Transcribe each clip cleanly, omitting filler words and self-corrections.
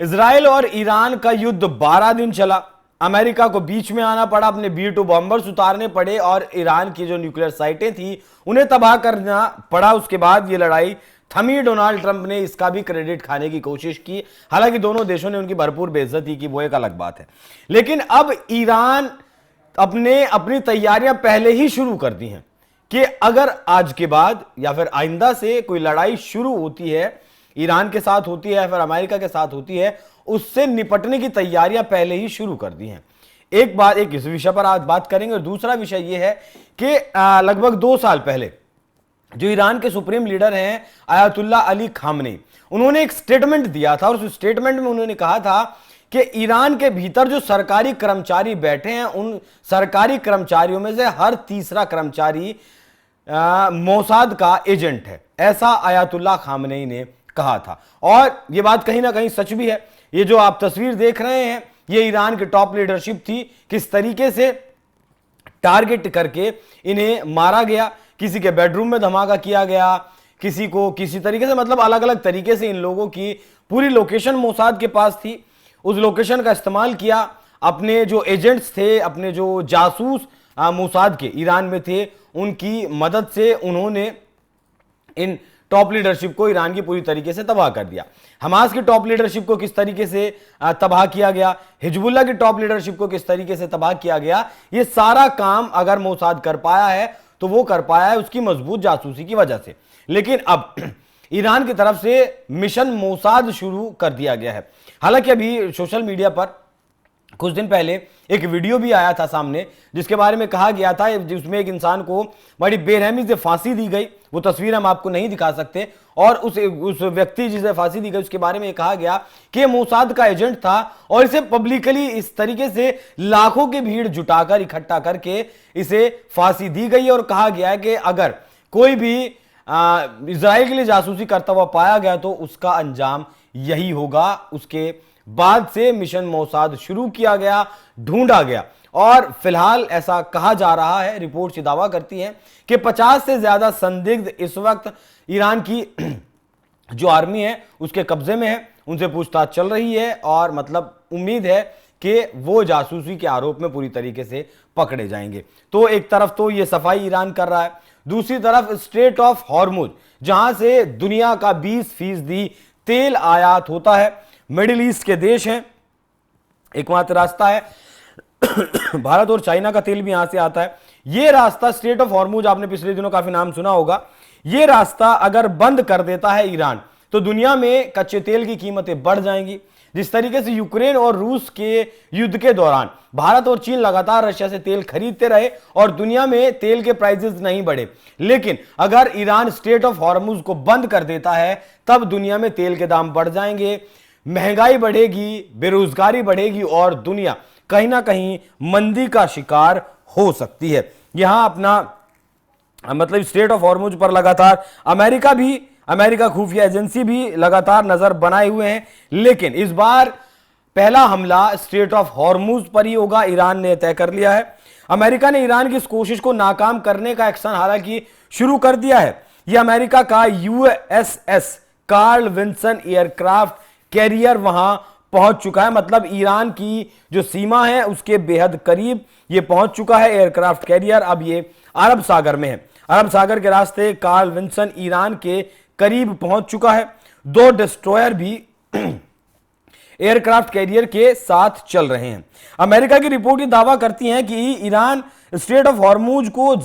Israel और Iran का युद्ध 12 दिन चला। अमेरिका को बीच में आना पड़ा, अपने B-2 बॉम्बर्स उतारने पड़े और ईरान की जो न्यूक्लियर साइटें थी उन्हें तबाह करना पड़ा। उसके बाद ये लड़ाई थमी। डोनाल्ड ट्रंप ने इसका भी क्रेडिट खाने की कोशिश की, हालांकि दोनों देशों ने उनकी भरपूर बेइज्जती की, वो एक अलग बात है। लेकिन अब ईरान अपनी तैयारियां पहले ही शुरू कर दी हैं कि अगर आज के बाद या फिर आइंदा से कोई लड़ाई शुरू होती है, ईरान के साथ होती है या फिर अमेरिका के साथ होती है, उससे निपटने की तैयारियां पहले ही शुरू कर दी हैं। एक इस विषय पर आज बात करेंगे और दूसरा विषय यह है कि लगभग 2 साल पहले जो ईरान के सुप्रीम लीडर हैं अयातुल्ला अली खामनेई, उन्होंने एक स्टेटमेंट दिया था और उस स्टेटमेंट में उन्होंने कहा था कि ईरान के भीतर जो सरकारी कर्मचारी बैठे हैं, उन सरकारी कर्मचारियों में से हर तीसरा कर्मचारी मोसाद का एजेंट है। ऐसा अयातुल्ला खामनेई ने कहा था और यह बात कहीं ना कहीं सच भी है। ये जो आप तस्वीर देख रहे हैं, ये ईरान की टॉप लीडरशिप थी। किस तरीके से टारगेट करके इन्हें मारा गया, किसी के बेडरूम में धमाका किया गया, किसी को किसी तरीके से, मतलब अलग अलग तरीके से इन लोगों की पूरी लोकेशन मोसाद के पास थी। उस लोकेशन का इस्तेमाल किया। अपने जो एजेंट्स थे, अपने जो जासूस मोसाद के ईरान में थे, उनकी मदद से उन्होंने इन टॉप लीडरशिप को ईरान की पूरी तरीके से तबाह कर दिया। हमास की टॉप लीडरशिप को किस तरीके से तबाह किया गया, हिजबुल्लाह की टॉप लीडरशिप को किस तरीके से तबाह किया गया, ये सारा काम अगर मोसाद कर पाया है तो वो कर पाया है उसकी मजबूत जासूसी की वजह से। लेकिन अब ईरान की तरफ से मिशन मोसाद शुरू कर दिया गया है। हालांकि अभी सोशल मीडिया पर कुछ दिन पहले एक वीडियो भी आया था सामने, जिसके बारे में कहा गया था, जिसमें एक इंसान को बड़ी बेरहमी से फांसी दी गई। वो तस्वीर हम आपको नहीं दिखा सकते और उस व्यक्ति जिसे फांसी दी गई उसके बारे में कहा गया कि मोसाद का एजेंट था और इसे पब्लिकली इस तरीके से लाखों की भीड़ जुटाकर इकट्ठा करके इसे फांसी दी गई और कहा गया है कि अगर कोई भी इजराइल के लिए जासूसी करता हुआ पाया गया तो उसका अंजाम यही होगा। उसके बाद से मिशन मोसाद शुरू किया गया, ढूंढा गया और फिलहाल ऐसा कहा जा रहा है, रिपोर्ट से दावा करती है कि 50 से ज्यादा संदिग्ध इस वक्त ईरान की जो आर्मी है उसके कब्जे में है। उनसे पूछताछ चल रही है और मतलब उम्मीद है कि वो जासूसी के आरोप में पूरी तरीके से पकड़े जाएंगे। तो एक तरफ तो ये सफाई ईरान कर रहा है, दूसरी तरफ स्ट्रेट ऑफ हॉर्मुज, जहां से दुनिया का 20% तेल आयात होता है, मिडिल ईस्ट के देश हैं, एकमात्र रास्ता है। भारत और चाइना का तेल भी यहां से आता है। यह रास्ता स्ट्रेट ऑफ हॉर्मुज, आपने पिछले दिनों काफी नाम सुना होगा। यह रास्ता अगर बंद कर देता है ईरान तो दुनिया में कच्चे तेल की कीमतें बढ़ जाएंगी। जिस तरीके से यूक्रेन और रूस के युद्ध के दौरान भारत और चीन लगातार रशिया से तेल खरीदते रहे और दुनिया में तेल के प्राइसेस नहीं बढ़े, लेकिन अगर ईरान स्ट्रेट ऑफ हॉर्मुज को बंद कर देता है तब दुनिया में तेल के दाम बढ़ जाएंगे, महंगाई बढ़ेगी, बेरोजगारी बढ़ेगी और दुनिया कहीं ना कहीं मंदी का शिकार हो सकती है। यहां अपना मतलब स्ट्रेट ऑफ हॉर्मुज पर लगातार अमेरिका खुफिया एजेंसी भी लगातार नजर बनाए हुए हैं, लेकिन इस बार पहला हमला स्ट्रेट ऑफ हॉर्मुज पर ही होगा, ईरान ने तय कर लिया है। अमेरिका ने ईरान की इस कोशिश को नाकाम करने का एक्शन हालांकि शुरू कर दिया है। यह अमेरिका का USS Carl Vinson aircraft carrier वहां पहुंच चुका है, मतलब ईरान की जो सीमा है उसके बेहद करीब यह पहुंच चुका है एयरक्राफ्ट कैरियर। अब ये अरब सागर में है, अरब सागर के रास्ते कार्ल विंसन ईरान के करीब पहुंच चुका है। 2 डिस्ट्रॉयर भी एयरक्राफ्ट कैरियर के साथ चल रहे हैं। अमेरिका की रिपोर्ट दावा करती है कि ईरान स्ट्रेट ऑफ हॉर्मुज को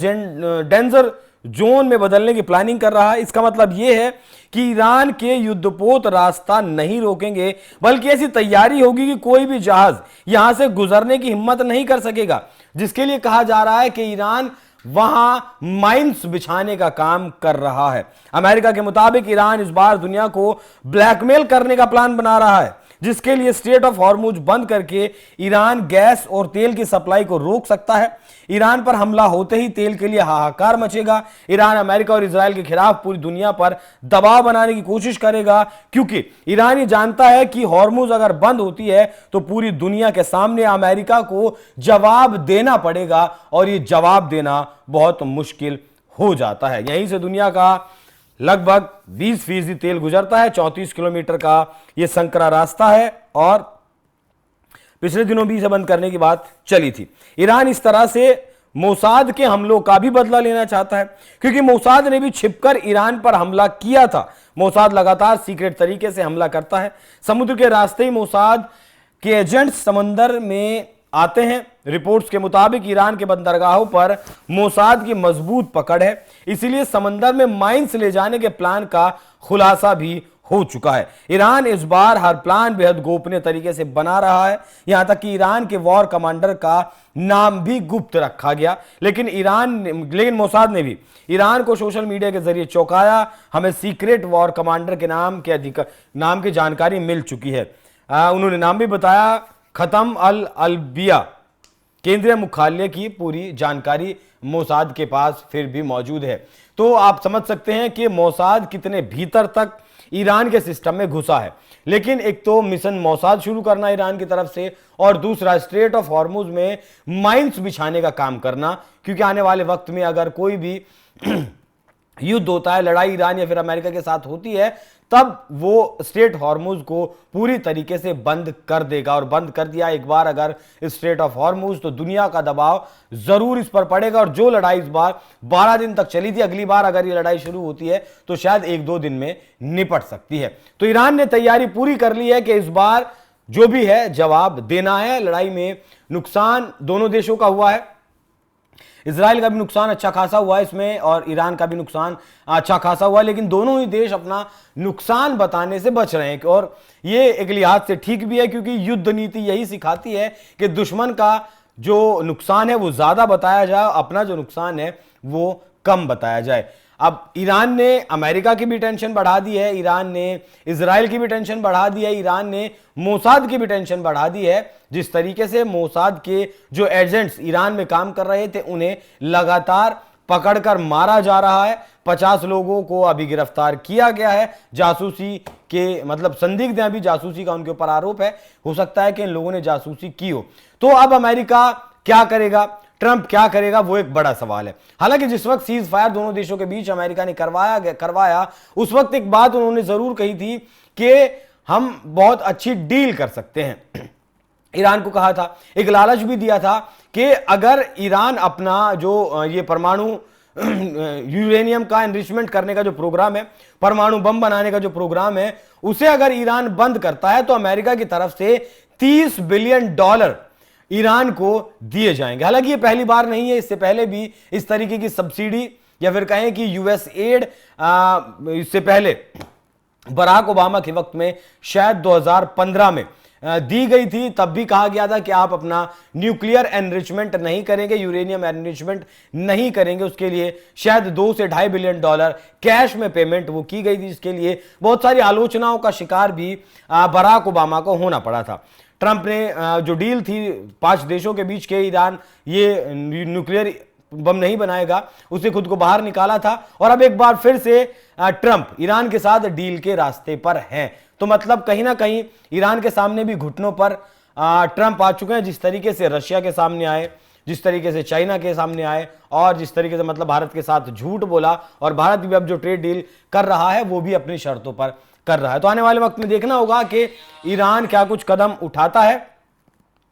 डेंजर जोन में बदलने की प्लानिंग कर रहा है। इसका मतलब यह है कि ईरान के युद्धपोत रास्ता नहीं रोकेंगे, बल्कि ऐसी तैयारी होगी कि कोई भी जहाज यहां से गुजरने की हिम्मत नहीं कर सकेगा, जिसके लिए कहा जा रहा है कि ईरान वहां माइंस बिछाने का काम कर रहा है। अमेरिका के मुताबिक ईरान इस बार दुनिया को ब्लैकमेल करने का प्लान बना रहा है, जिसके लिए स्ट्रेट ऑफ हॉर्मुज बंद करके ईरान गैस और तेल की सप्लाई को रोक सकता है। ईरान पर हमला होते ही तेल के लिए हाहाकार मचेगा। ईरान अमेरिका और इजराइल के खिलाफ पूरी दुनिया पर दबाव बनाने की कोशिश करेगा, क्योंकि ईरान ये जानता है कि हॉर्मुज अगर बंद होती है तो पूरी दुनिया के सामने अमेरिका को जवाब देना पड़ेगा और ये जवाब देना बहुत मुश्किल हो जाता है। यहीं से दुनिया का लगभग 20% तेल गुजरता है। 34 किलोमीटर का यह संकरा रास्ता है और पिछले दिनों भी इसे बंद करने की बात चली थी। ईरान इस तरह से मोसाद के हमलों का भी बदला लेना चाहता है, क्योंकि मोसाद ने भी छिपकर ईरान पर हमला किया था। मोसाद लगातार सीक्रेट तरीके से हमला करता है। समुद्र के रास्ते ही मोसाद के एजेंट्स समंदर में आते हैं। रिपोर्ट्स के मुताबिक ईरान के बंदरगाहों पर मोसाद की मजबूत पकड़ है, इसीलिए समंदर में माइंस ले जाने के प्लान का खुलासा भी हो चुका है। ईरान इस बार हर प्लान बेहद गोपनीय तरीके से बना रहा है, यहां तक कि ईरान के वॉर कमांडर का नाम भी गुप्त रखा गया। लेकिन मोसाद ने भी ईरान को सोशल मीडिया के जरिए चौंकाया। हमें सीक्रेट वॉर कमांडर के नाम की जानकारी मिल चुकी है। उन्होंने नाम भी बताया, खतम अल अलबिया। केंद्रीय मुख्यालय की पूरी जानकारी मोसाद के पास फिर भी मौजूद है। तो आप समझ सकते हैं कि मोसाद कितने भीतर तक ईरान के सिस्टम में घुसा है। लेकिन एक तो मिशन मोसाद शुरू करना ईरान की तरफ से, और दूसरा स्ट्रेट ऑफ हॉर्मुज में माइंस बिछाने का काम करना, क्योंकि आने वाले वक्त में अगर कोई भी युद्ध होता है, लड़ाई ईरान या फिर अमेरिका के साथ होती है, तब वो स्ट्रेट हॉर्मुज को पूरी तरीके से बंद कर देगा। और बंद कर दिया एक बार अगर स्ट्रेट ऑफ हॉर्मुज, तो दुनिया का दबाव जरूर इस पर पड़ेगा। और जो लड़ाई इस बार 12 दिन तक चली थी, अगली बार अगर ये लड़ाई शुरू होती है तो शायद 1-2 दिन में निपट सकती है। तो ईरान ने तैयारी पूरी कर ली है कि इस बार जो भी है जवाब देना है। लड़ाई में नुकसान दोनों देशों का हुआ है। इजराइल का भी नुकसान अच्छा खासा हुआ है इसमें, और ईरान का भी नुकसान अच्छा खासा हुआ है, लेकिन दोनों ही देश अपना नुकसान बताने से बच रहे हैं। और ये एक लिहाज से ठीक भी है, क्योंकि युद्ध नीति यही सिखाती है कि दुश्मन का जो नुकसान है वो ज्यादा बताया जाए, अपना जो नुकसान है वो कम बताया जाए। अब ईरान ने अमेरिका की भी टेंशन बढ़ा दी है, ईरान ने इजराइल की भी टेंशन बढ़ा दी है, ईरान ने मोसाद की भी टेंशन बढ़ा दी है। जिस तरीके से मोसाद के जो एजेंट्स ईरान में काम कर रहे थे, उन्हें लगातार पकड़कर मारा जा रहा है। 50 लोगों को अभी गिरफ्तार किया गया है। जासूसी के मतलब संदिग्ध हैं, अभी जासूसी का उनके ऊपर आरोप है। हो सकता है कि इन लोगों ने जासूसी की हो। तो अब अमेरिका क्या करेगा, ट्रंप क्या करेगा, वो एक बड़ा सवाल है। हालांकि जिस वक्त सीज फायर दोनों देशों के बीच अमेरिका ने करवाया उस वक्त एक बात उन्होंने जरूर कही थी कि हम बहुत अच्छी डील कर सकते हैं। ईरान को कहा था, एक लालच भी दिया था कि अगर ईरान अपना जो ये परमाणु यूरेनियम का एनरिचमेंट करने का जो प्रोग्राम है, परमाणु बम बनाने का जो प्रोग्राम है, उसे अगर ईरान बंद करता है तो अमेरिका की तरफ से $30 बिलियन ईरान को दिए जाएंगे। हालांकि ये पहली बार नहीं है, इससे पहले भी इस तरीके की सब्सिडी या फिर कहें कि यूएस एड इससे पहले बराक ओबामा के वक्त में शायद 2015 में दी गई थी। तब भी कहा गया था कि आप अपना न्यूक्लियर एनरिचमेंट नहीं करेंगे, यूरेनियम एनरिचमेंट नहीं करेंगे, उसके लिए शायद $2 से $2.5 बिलियन कैश में पेमेंट वो की गई थी, जिसके लिए बहुत सारी आलोचनाओं का शिकार भी बराक ओबामा को होना पड़ा था। ट्रंप ने जो डील थी 5 देशों के बीच के, ईरान ये न्यूक्लियर बम नहीं बनाएगा, उसे खुद को बाहर निकाला था। और अब एक बार फिर से ट्रंप ईरान के साथ डील के रास्ते पर हैं। तो मतलब कहीं ना कहीं ईरान के सामने भी घुटनों पर ट्रंप आ चुके हैं। जिस तरीके से रशिया के सामने आए, जिस तरीके से चाइना के सामने आए, और जिस तरीके से मतलब भारत के साथ झूठ बोला, और भारत भी अब जो ट्रेड डील कर रहा है वो भी अपनी शर्तों पर कर रहा है। तो आने वाले वक्त में देखना होगा कि ईरान क्या कुछ कदम उठाता है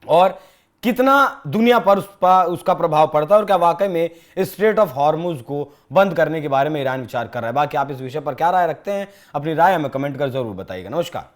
और कितना दुनिया पर उसका प्रभाव पड़ता है, और क्या वाकई में स्ट्रेट ऑफ हॉर्मुज को बंद करने के बारे में ईरान विचार कर रहा है। बाकी आप इस विषय पर क्या राय रखते हैं, अपनी राय हमें कमेंट कर जरूर बताइएगा। नमस्कार।